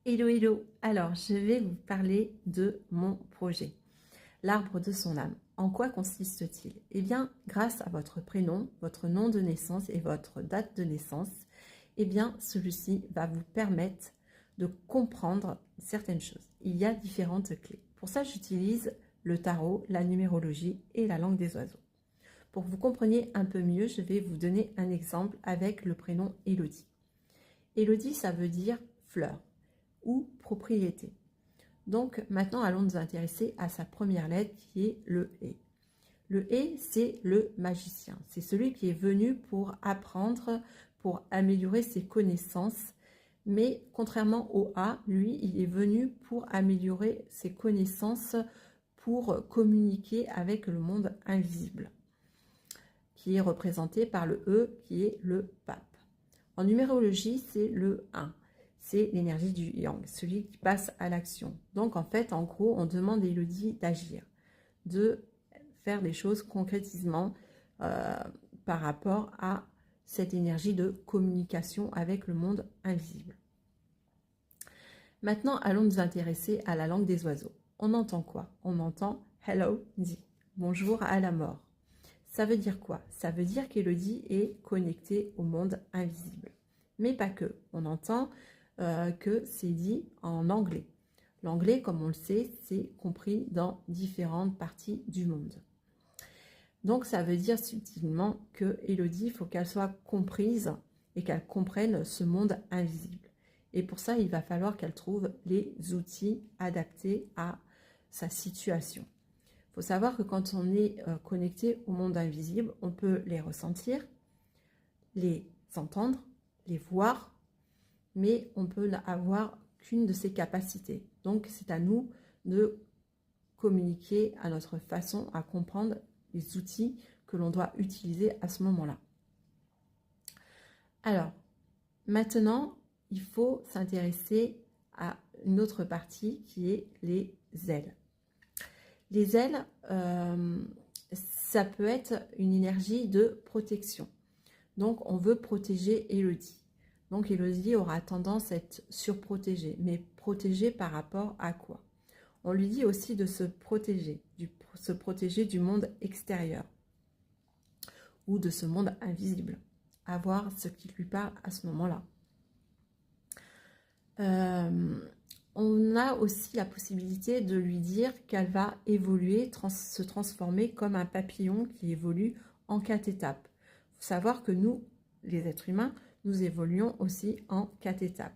Hello, hello! Alors, je vais vous parler de mon projet, l'arbre de son âme. En quoi consiste-t-il? Eh bien, grâce à votre prénom, votre nom de naissance et votre date de naissance, eh bien, celui-ci va vous permettre de comprendre certaines choses. Il y a différentes clés. Pour ça, j'utilise le tarot, la numérologie et la langue des oiseaux. Pour que vous compreniez un peu mieux, je vais vous donner un exemple avec le prénom Élodie. Élodie, ça veut dire fleur ou propriété. Donc maintenant, allons nous intéresser à sa première lettre qui est le « et ». Le « et », c'est le magicien. C'est celui qui est venu pour apprendre, pour améliorer ses connaissances. Mais contrairement au « a », lui, il est venu pour améliorer ses connaissances, pour communiquer avec le monde invisible, qui est représenté par le « e », qui est le pape. En numérologie, c'est le 1. C'est l'énergie du yang, celui qui passe à l'action. Donc en fait, en gros, on demande à Élodie d'agir, de faire des choses concrètement par rapport à cette énergie de communication avec le monde invisible. Maintenant, allons nous intéresser à la langue des oiseaux. On entend quoi? On entend « hello, dit », bonjour à la mort. Ça veut dire quoi? Ça veut dire qu'Élodie est connectée au monde invisible. Mais pas que. On entend que c'est dit en anglais. L'anglais, comme on le sait, c'est compris dans différentes parties du monde. Donc, ça veut dire subtilement que Élodie, il faut qu'elle soit comprise et qu'elle comprenne ce monde invisible. Et pour ça, il va falloir qu'elle trouve les outils adaptés à sa situation. Il faut savoir que quand on est connecté au monde invisible, on peut les ressentir, les entendre, les voir, mais on peut n'avoir qu'une de ces capacités. Donc, c'est à nous de communiquer à notre façon, à comprendre les outils que l'on doit utiliser à ce moment-là. Alors, maintenant, il faut s'intéresser à une autre partie qui est les ailes. Les ailes, ça peut être une énergie de protection. Donc, on veut protéger Élodie. Donc, Élodie aura tendance à être surprotégée. Mais protégée par rapport à quoi? On lui dit aussi de se protéger du monde extérieur ou de ce monde invisible, à voir ce qui lui parle à ce moment-là. On a aussi la possibilité de lui dire qu'elle va évoluer, se transformer comme un papillon qui évolue en 4 étapes. Il faut savoir que nous, les êtres humains, nous évoluons aussi en 4 étapes.